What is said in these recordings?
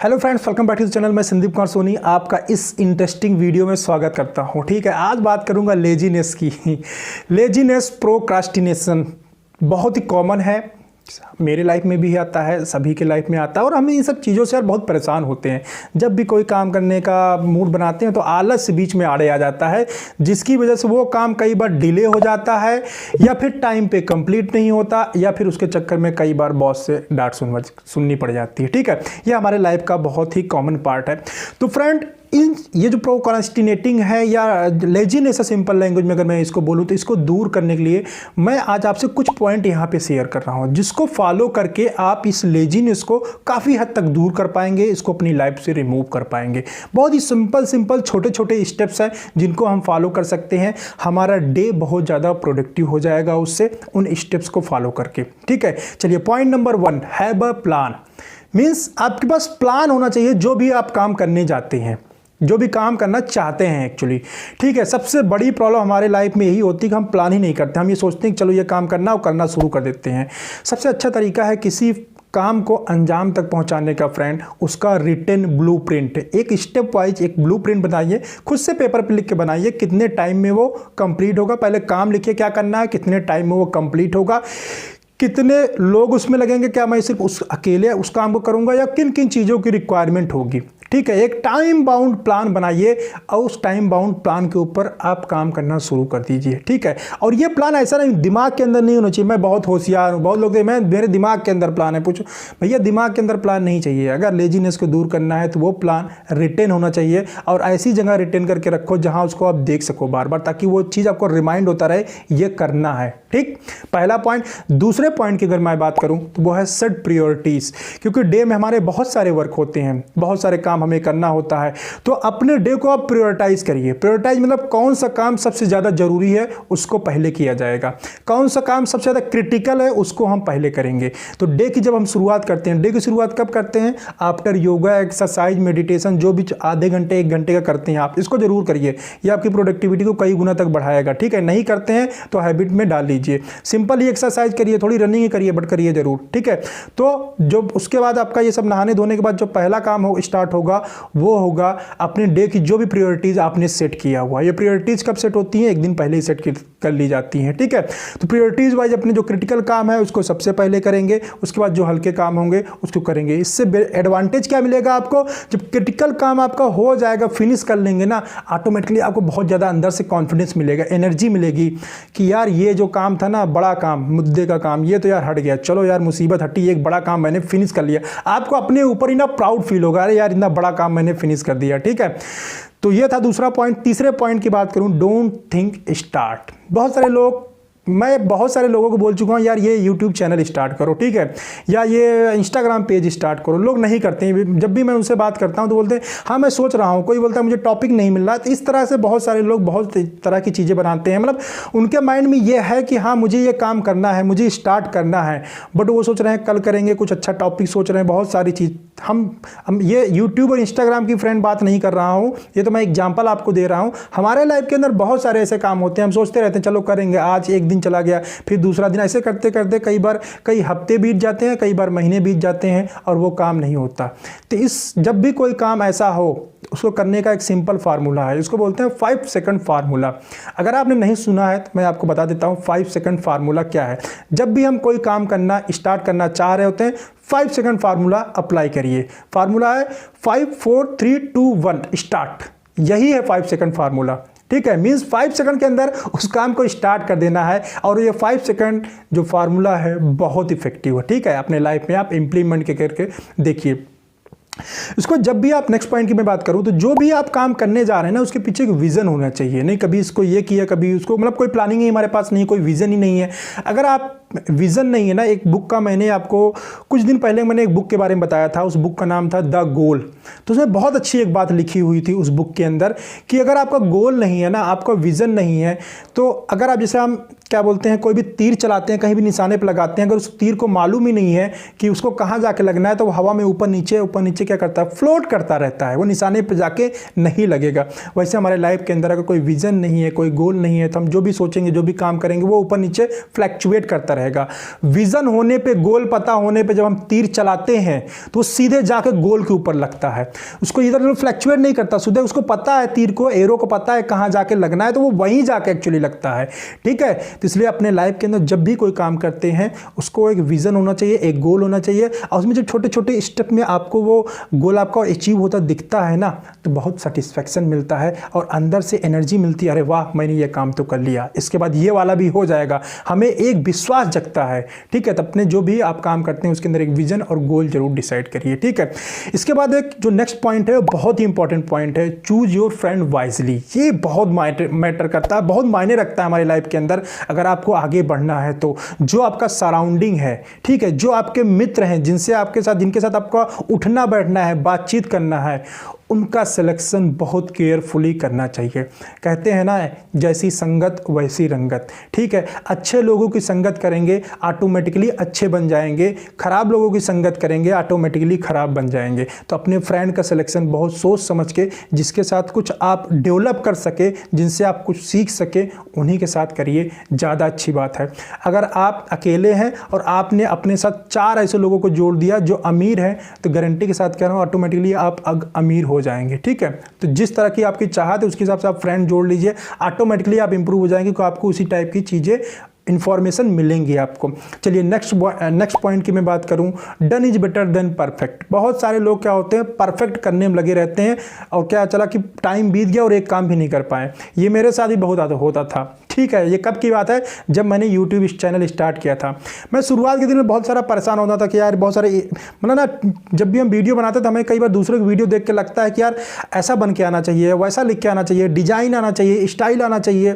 Hello friends, welcome back to the channel. मैं संदीप कुमार सोनी आपका इस इंटरेस्टिंग वीडियो में स्वागत करता हूं। ठीक है, आज बात करूंगा लेजीनेस की। लेजीनेस, प्रोक्रास्टिनेशन बहुत ही कॉमन है, मेरे लाइफ में भी आता है, सभी के लाइफ में आता है और हम इन सब चीज़ों से यार बहुत परेशान होते हैं। जब भी कोई काम करने का मूड बनाते हैं तो आलस बीच में आड़े आ जाता है, जिसकी वजह से वो काम कई बार डिले हो जाता है या फिर टाइम पे कंप्लीट नहीं होता या फिर उसके चक्कर में कई बार बॉस से डांट सुननी पड़ जाती है। ठीक है, ये हमारे लाइफ का बहुत ही कॉमन पार्ट है। तो फ्रेंड, ये जो प्रोक्रास्टिनेटिंग है या लेजीनेस है, सिंपल लैंग्वेज में अगर मैं इसको बोलूँ तो इसको दूर करने के लिए मैं आज आपसे कुछ पॉइंट यहाँ पे शेयर कर रहा हूँ, जिसको फॉलो करके आप इस लेजीनेस को काफ़ी हद तक दूर कर पाएंगे, इसको अपनी लाइफ से रिमूव कर पाएंगे। बहुत ही सिंपल छोटे छोटे स्टेप्स हैं जिनको हम फॉलो कर सकते हैं। हमारा डे बहुत ज़्यादा प्रोडक्टिव हो जाएगा उससे, उन स्टेप्स को फॉलो करके। ठीक है, चलिए point number 1, have a plan. Means आपके पास प्लान होना चाहिए जो भी आप काम करने जाते हैं, जो भी काम करना चाहते हैं एक्चुअली। ठीक है, सबसे बड़ी प्रॉब्लम हमारे लाइफ में यही होती है कि हम प्लान ही नहीं करते। हम ये सोचते हैं कि चलो ये काम करना और करना शुरू कर देते हैं। सबसे अच्छा तरीका है किसी काम को अंजाम तक पहुंचाने का फ्रेंड, उसका रिटन ब्लूप्रिंट, एक स्टेप वाइज एक ब्लूप्रिंट बनाइए, खुद से पेपर पे लिख के बनाइए कितने टाइम में वो कंप्लीट होगा। पहले काम लिखिए क्या करना है, कितने टाइम में वो कंप्लीट होगा, कितने लोग उसमें लगेंगे, क्या मैं सिर्फ उस अकेले उस काम को करूंगा या किन किन चीज़ों की रिक्वायरमेंट होगी। ठीक है, एक टाइम बाउंड प्लान बनाइए और उस टाइम बाउंड प्लान के ऊपर आप काम करना शुरू कर दीजिए। ठीक है, और ये प्लान ऐसा नहीं दिमाग के अंदर नहीं होना चाहिए, मैं बहुत होशियार हूँ, बहुत लोग मैं मेरे दिमाग के अंदर प्लान है। पूछो भैया, दिमाग के अंदर प्लान नहीं चाहिए। अगर लेजीनेस को दूर करना है तो वो प्लान रिटेन होना चाहिए और ऐसी जगह रिटेन करके रखो जहाँ उसको आप देख सको बार बार, ताकि वो चीज़ आपको रिमाइंड होता रहे ये करना है। ठीक, पहला पॉइंट। दूसरे पॉइंट की अगर मैं बात करूं तो वो है सेट प्रायोरिटीज, क्योंकि डे में हमारे बहुत सारे वर्क होते हैं, बहुत सारे काम हमें करना होता है, तो अपने डे को आप प्रायोरिटाइज करिए। प्रायोरिटाइज मतलब कौन सा काम सबसे ज़्यादा जरूरी है उसको पहले किया जाएगा, कौन सा काम सबसे ज़्यादा क्रिटिकल है उसको हम पहले करेंगे। तो डे की जब हम शुरुआत करते हैं, डे की शुरुआत कब करते हैं? आफ्टर योगा, एक्सरसाइज, मेडिटेशन, जो भी आधे घंटे 1 घंटे का करते हैं आप, इसको जरूर करिए। ये आपकी प्रोडक्टिविटी को कई गुना तक बढ़ाएगा। ठीक है, नहीं करते हैं तो हैबिट में डाल लीजिए। सिंपल ही एक्सरसाइज करिए, थोड़ी रनिंग ही करिए, बट करिए जरूर। ठीक है, तो जो उसके बाद आपका ये सब नहाने धोने के बाद जो पहला काम स्टार्ट होगा वो होगा अपने डे की जो भी प्रायोरिटीज आपने सेट किया हुआ। ये प्रायोरिटीज कब सेट होती हैं? एक दिन पहले ही सेट कर ली जाती हैं। ठीक है, तो प्रायोरिटीज वाइज अपने जो क्रिटिकल काम है उसको सबसे पहले करेंगे, उसके बाद जो हल्के काम होंगे उसको करेंगे। इससे एडवांटेज क्या मिलेगा आपको? जब क्रिटिकल काम आपका हो जाएगा, फिनिश कर लेंगे ना, ऑटोमेटिकली आपको बहुत ज़्यादा अंदर से कॉन्फिडेंस मिलेगा, एनर्जी मिलेगी कि यार ये जो काम था ना, बड़ा काम, मुद्दे का काम, ये तो यार हट गया, चलो यार मुसीबत हटी, एक बड़ा काम मैंने फिनिश कर लिया। आपको अपने ऊपर ही ना प्राउड फील होगा, अरे यार इतना बड़ा काम मैंने फिनिश कर दिया। ठीक है, तो ये था दूसरा पॉइंट। तीसरे पॉइंट की बात करूं, डोंट थिंक स्टार्ट। मैं बहुत सारे लोगों को बोल चुका हूँ यार ये YouTube चैनल स्टार्ट करो, ठीक है, या ये Instagram पेज स्टार्ट करो। लोग नहीं करते हैं। जब भी मैं उनसे बात करता हूँ तो बोलते हैं हाँ मैं सोच रहा हूँ, कोई बोलता है मुझे टॉपिक नहीं मिल रहा। तो इस तरह से बहुत सारे लोग बहुत तरह की चीज़ें बनाते हैं। मतलब उनके माइंड में ये है कि हाँ मुझे ये काम करना है, मुझे स्टार्ट करना है, बट वो सोच रहे हैं कल करेंगे, कुछ अच्छा टॉपिक सोच रहे हैं, बहुत सारी चीज़। हम ये यूट्यूब और इंस्टाग्राम की फ्रेंड बात नहीं कर रहा हूँ, ये तो मैं एग्जाम्पल आपको दे रहा हूँ। हमारे लाइफ के अंदर बहुत सारे ऐसे काम होते हैं, हम सोचते रहते हैं चलो करेंगे, आज एक दिन चला गया, फिर दूसरा दिन, ऐसे करते करते कई बार कई हफ्ते बीत जाते हैं, कई बार महीने बीत जाते हैं और वो काम नहीं होता। तो जब भी कोई काम ऐसा हो उसको करने का एक सिंपल फार्मूला है, इसको बोलते हैं 5 सेकंड फार्मूला। अगर आपने नहीं सुना है तो मैं आपको बता देता हूँ 5 सेकंड फार्मूला क्या है। जब भी हम कोई काम करना स्टार्ट करना चाह रहे होते हैं, 5 सेकंड फार्मूला अप्लाई करिए। फार्मूला है 5 4 3 2 1 स्टार्ट। यही है 5 सेकंड फार्मूला। ठीक है, मीन्स 5 सेकंड के अंदर उस काम को स्टार्ट कर देना है और ये 5 सेकंड जो फार्मूला है बहुत इफेक्टिव है। ठीक है, अपने लाइफ में आप इंप्लीमेंट करके देखिए इसको। जब भी आप नेक्स्ट पॉइंट की मैं बात करूं तो जो भी आप काम करने जा रहे हैं ना, उसके पीछे एक विजन होना चाहिए। नहीं कभी इसको ये किया, कभी उसको, मतलब कोई प्लानिंग ही हमारे पास नहीं, कोई विजन ही नहीं है। अगर आप विजन नहीं है ना, एक बुक का मैंने आपको कुछ दिन पहले मैंने एक बुक के बारे में बताया था, उस बुक का नाम था द गोल। तो उसमें बहुत अच्छी एक बात लिखी हुई थी उस बुक के अंदर कि अगर आपका गोल नहीं है ना, आपका विजन नहीं है, तो अगर आप जैसे हम क्या बोलते हैं, कोई भी तीर चलाते हैं, कहीं भी निशाने पर लगाते हैं, अगर उस तीर को मालूम ही नहीं है कि उसको कहाँ जाके लगना है, तो वो हवा में ऊपर नीचे क्या करता है, फ्लोट करता रहता है, वो निशाने पर जाके नहीं लगेगा। वैसे हमारे लाइफ के अंदर अगर कोई विजन नहीं है, कोई गोल नहीं है, तो हम जो भी सोचेंगे, जो भी काम करेंगे, वो ऊपर नीचे फ्लैक्चुएट करता रहेगा। विजन होने पे, गोल पता होने पे जब हम तीर चलाते हैं तो वो सीधे जाकर गोल के ऊपर लगता है, उसको इधर उधर फ्लैक्चुएट नहीं करता, सीधे उसको पता है, तीर को, एरो को पता है कहाँ जाके लगना है, तो वो वहीं जाके एक्चुअली लगता है। ठीक है, तो इसलिए अपने लाइफ के अंदर जब भी कोई काम करते हैं उसको एक विजन होना चाहिए, एक गोल होना चाहिए, और उसमें जब छोटे छोटे स्टेप में आपको वो गोल आपका अचीव होता दिखता है ना, तो बहुत सेटिस्फैक्शन मिलता है और अंदर से एनर्जी मिलती है, अरे वाह मैंने ये काम तो कर लिया, इसके बाद ये वाला भी हो जाएगा, हमें एक विश्वास जगता है। ठीक है, तो अपने जो भी आप काम करते हैं उसके अंदर एक विजन और गोल जरूर डिसाइड करिए। ठीक है, इसके बाद एक जो नेक्स्ट पॉइंट है बहुत ही इंपॉर्टेंट पॉइंट है, चूज योर फ्रेंड वाइजली। ये बहुत मैटर करता है, बहुत मायने रखता है हमारी लाइफ के अंदर। अगर आपको आगे बढ़ना है तो जो आपका सराउंडिंग है, ठीक है, जो आपके मित्र हैं, जिनके साथ आपका उठना बैठना है, बातचीत करना है, उनका सिलेक्शन बहुत केयरफुली करना चाहिए। कहते हैं ना, जैसी संगत वैसी रंगत। ठीक है, अच्छे लोगों की संगत करेंगे ऑटोमेटिकली अच्छे बन जाएंगे, खराब लोगों की संगत करेंगे ऑटोमेटिकली खराब बन जाएंगे। तो अपने फ्रेंड का सिलेक्शन बहुत सोच समझ के, जिसके साथ कुछ आप डेवलप कर सके, जिनसे आप कुछ सीख सके, उन्हीं के साथ करिए, ज़्यादा अच्छी बात है। अगर आप अकेले हैं और आपने अपने साथ 4 ऐसे लोगों को जोड़ दिया जो अमीर हैं, तो गारंटी के साथ कह रहा हूँ ऑटोमेटिकली आप अमीर हो जाएंगे। ठीक है, तो जिस तरह की आपकी चाहत है उसके हिसाब से आप फ्रेंड जोड़ लीजिए, ऑटोमेटिकली आप इंप्रूव हो जाएंगे, क्योंकि आपको उसी टाइप की चीज़ें इंफॉर्मेशन मिलेंगी आपको। चलिए नेक्स्ट पॉइंट की मैं बात करूं, done is better than perfect. बहुत सारे लोग क्या होते हैं, परफेक्ट करने में लगे रहते हैं और क्या चला कि टाइम बीत गया और एक काम भी नहीं कर पाए। ये मेरे साथ भी बहुत होता था। ठीक है, ये कब की बात है, जब मैंने यूट्यूब चैनल स्टार्ट किया था। मैं शुरुआत के दिन में बहुत सारा परेशान होता था कि यार बहुत सारे, मतलब ना, जब भी हम वीडियो बनाते थे हमें कई बार दूसरों की वीडियो देख के लगता है कि यार ऐसा बन के आना चाहिए, वैसा लिख के आना चाहिए, डिजाइन आना चाहिए, स्टाइल आना चाहिए।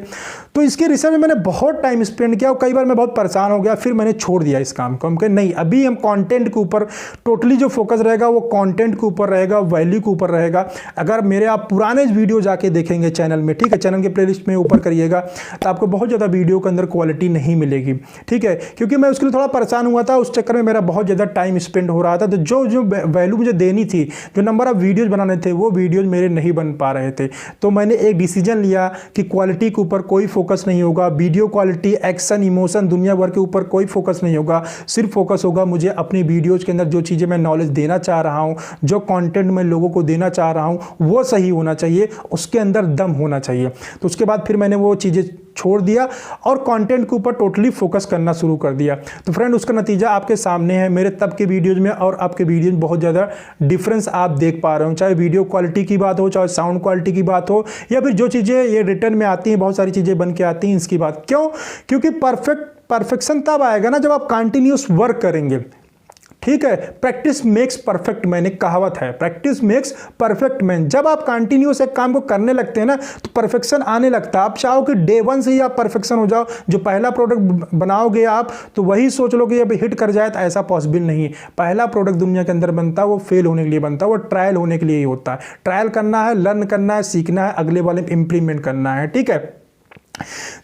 तो इसके रिसर्च में मैंने बहुत टाइम स्पेंड किया और कई बार मैं बहुत परेशान हो गया, फिर मैंने छोड़ दिया इस काम को। हम कहे नहीं, अभी हम कंटेंट के ऊपर टोटली जो फोकस रहेगा वो कंटेंट के ऊपर रहेगा, वैल्यू के ऊपर रहेगा। अगर मेरे आप पुराने वीडियो जाके देखेंगे चैनल में, ठीक है, चैनल के प्लेलिस्ट में ऊपर करिएगा, तो आपको बहुत ज़्यादा वीडियो के अंदर क्वालिटी नहीं मिलेगी। ठीक है, क्योंकि मैं उसके लिए थोड़ा परेशान हुआ था, उस चक्कर में मेरा बहुत ज़्यादा टाइम स्पेंड हो रहा था। तो जो वैल्यू मुझे देनी थी, जो नंबर ऑफ वीडियोज़ बनाने थे, वो वीडियोज़ मेरे नहीं बन पा रहे थे। तो मैंने एक डिसीजन लिया कि क्वालिटी के ऊपर कोई फोकस नहीं होगा, वीडियो क्वालिटी, एक्शन, इमोशन, दुनिया भर के ऊपर कोई फोकस नहीं होगा। सिर्फ फोकस होगा मुझे अपनी वीडियोज़ के अंदर जो चीज़ें मैं नॉलेज देना चाह रहा हूँ, जो कंटेंट मैं लोगों को देना चाह रहा हूँ, वो सही होना चाहिए, उसके अंदर दम होना चाहिए। तो उसके बाद फिर मैंने वो चीज़ें छोड़ दिया और कंटेंट के ऊपर टोटली फोकस करना शुरू कर दिया। तो फ्रेंड, उसका नतीजा आपके सामने है। मेरे तब के वीडियोज़ में और आपके वीडियोज़ में बहुत ज़्यादा डिफरेंस आप देख पा रहे हो, चाहे वीडियो क्वालिटी की बात हो, चाहे साउंड क्वालिटी की बात हो, या फिर जो चीज़ें ये रिटर्न में आती हैं, बहुत सारी चीज़ें बन के आती हैं, इसकी बात। क्यों? क्योंकि परफेक्शन तब आएगा ना जब आप कंटिन्यूस वर्क करेंगे। ठीक है, प्रैक्टिस मेक्स परफेक्ट मैन, एक कहावत है, प्रैक्टिस मेक्स परफेक्ट मैन। जब आप कंटिन्यूस एक काम को करने लगते हैं ना, तो परफेक्शन आने लगता है। आप चाहो कि डे 1 से ही आप परफेक्शन हो जाओ, जो पहला प्रोडक्ट बनाओगे आप तो वही सोच लो कि अब हिट कर जाए, तो ऐसा पॉसिबल नहीं है। पहला प्रोडक्ट दुनिया के अंदर बनता है वो फेल होने के लिए बनता है, वो ट्रायल होने के लिए ही होता है। ट्रायल करना है, लर्न करना है, सीखना है, अगले वाले में इंप्लीमेंट करना है। ठीक है,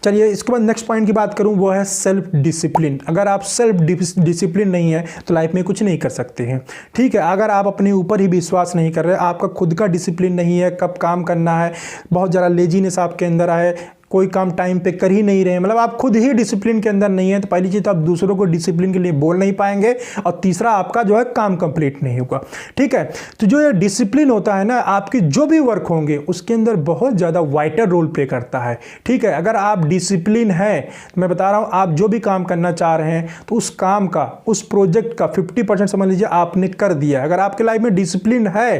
चलिए इसके बाद नेक्स्ट पॉइंट की बात करूं, वो है सेल्फ डिसिप्लिन। अगर आप सेल्फ डिसिप्लिन नहीं है तो लाइफ में कुछ नहीं कर सकते हैं। ठीक है, अगर आप अपने ऊपर ही विश्वास नहीं कर रहे, आपका खुद का डिसिप्लिन नहीं है, कब काम करना है, बहुत ज़्यादा लेजीनेस आपके अंदर आए, कोई काम टाइम पे कर ही नहीं रहे, मतलब आप खुद ही डिसिप्लिन के अंदर नहीं है, तो पहली चीज़ तो आप दूसरों को डिसिप्लिन के लिए बोल नहीं पाएंगे, और तीसरा आपका जो है काम कंप्लीट नहीं होगा। ठीक है, तो जो ये डिसिप्लिन होता है ना, आपके जो भी वर्क होंगे उसके अंदर बहुत ज़्यादा वाइटर रोल प्ले करता है। ठीक है, अगर आप डिसिप्लिन है, तो मैं बता रहा हूँ, आप जो भी काम करना चाह रहे हैं तो उस काम का, उस प्रोजेक्ट का 50% समझ लीजिए आपने कर दिया। अगर आपके लाइफ में डिसिप्लिन है,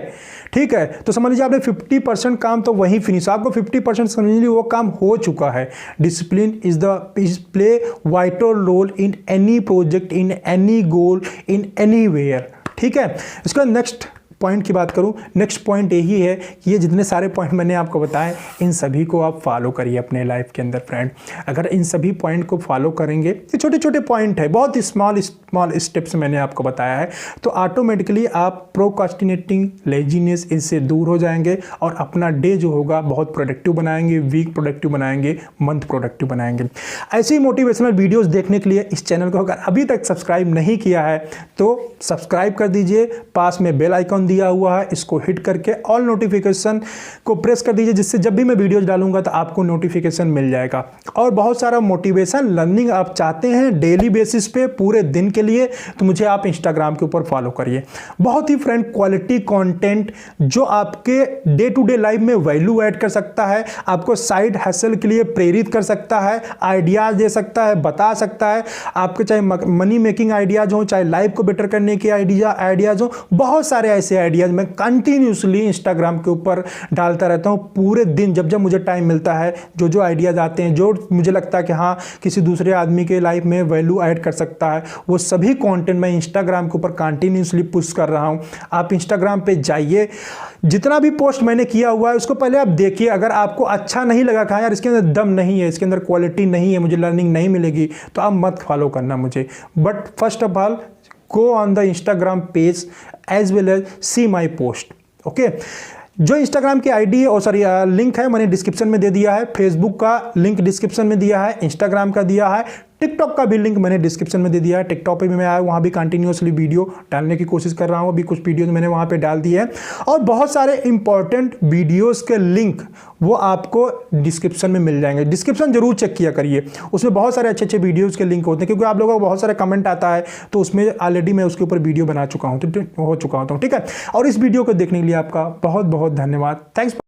ठीक है, तो समझ लीजिए आपने 50% काम तो वहीं फिनिश, आपको 50% समझ लीजिए वो काम हो चुका है। Discipline is play vital role in any project, in any goal, in anywhere. ठीक है, इसका नेक्स्ट पॉइंट की बात करूं, नेक्स्ट पॉइंट यही है कि ये जितने सारे पॉइंट मैंने आपको बताए, इन सभी को आप फॉलो करिए अपने लाइफ के अंदर। फ्रेंड, अगर इन सभी पॉइंट को फॉलो करेंगे, ये छोटे छोटे पॉइंट है, बहुत स्मॉल स्टेप्स मैंने आपको बताया है, तो ऑटोमेटिकली आप प्रोक्रास्टिनेटिंग, लेजीनेस, इससे दूर हो जाएंगे और अपना डे जो होगा बहुत प्रोडक्टिव बनाएंगे, वीक प्रोडक्टिव बनाएंगे, मंथ प्रोडक्टिव बनाएंगे। ऐसी मोटिवेशनल वीडियोस देखने के लिए इस चैनल को अगर अभी तक सब्सक्राइब नहीं किया है तो सब्सक्राइब कर दीजिए, पास में बेल आइकॉन दिया हुआ है, इसको हिट करके ऑल नोटिफिकेशन को प्रेस कर दीजिए, जिससे जब भी मैं वीडियोज डालूंगा तो आपको नोटिफिकेशन मिल जाएगा। और बहुत सारा मोटिवेशन लर्निंग आप चाहते हैं डेली बेसिस पे पूरे दिन के लिए, तो मुझे आप इंस्टाग्राम के ऊपर फॉलो करिए। बहुत ही फ्रेंड क्वालिटी कंटेंट जो आपके डे टू डे लाइफ में वैल्यू ऐड कर सकता है, आपको साइड हसल के लिए प्रेरित कर सकता है, आइडियाज दे सकता है, बता सकता है, आपके चाहे मनी मेकिंग आइडियाज हो, चाहे लाइफ को बेटर करने के आइडियाज हो, बहुत सारे ऐसे आइडियाज मैं कंटिन्यूसली इंस्टाग्राम के ऊपर डालता रहता हूं पूरे दिन। जब जब मुझे टाइम मिलता है, जो जो आइडियाज आते हैं, जो मुझे लगता है कि हाँ किसी दूसरे आदमी के लाइफ में वैल्यू ऐड कर सकता है, वो सभी कंटेंट मैं इंस्टाग्राम के ऊपर कंटिन्यूसली पुश कर रहा हूं। आप इंस्टाग्राम पे जाइए, जितना भी पोस्ट मैंने किया हुआ है उसको पहले आप देखिए। अगर आपको अच्छा नहीं लगा कि यार इसके अंदर दम नहीं है, इसके अंदर क्वालिटी नहीं है, मुझे लर्निंग नहीं मिलेगी, तो आप मत फॉलो करना मुझे। But first of all go on the Instagram page as well as see my post. Okay, जो इंस्टाग्राम की आईडी है और सॉरी लिंक है मैंने डिस्क्रिप्शन में दे दिया है, फेसबुक का लिंक डिस्क्रिप्शन में दिया है, इंस्टाग्राम का दिया है, टिकटॉक का भी लिंक मैंने डिस्क्रिप्शन में दे दिया है। टिकटॉक पे भी मैं आया, वहाँ भी कंटिन्यूसली वीडियो डालने की कोशिश कर रहा हूँ। अभी कुछ वीडियोस मैंने वहाँ पे डाल दिए हैं और बहुत सारे इंपॉर्टेंट वीडियोस के लिंक वो आपको डिस्क्रिप्शन में मिल जाएंगे। डिस्क्रिप्शन जरूर चेक किया करिए, उसमें बहुत सारे अच्छे अच्छे वीडियोज़ के लिंक होते हैं, क्योंकि आप लोगों को बहुत सारे कमेंट आता है, तो उसमें ऑलरेडी मैं उसके ऊपर वीडियो बना चुका हूँ, तो हो चुका होता हूँ। ठीक है, और इस वीडियो को देखने के लिए आपका बहुत बहुत धन्यवाद। थैंक्स।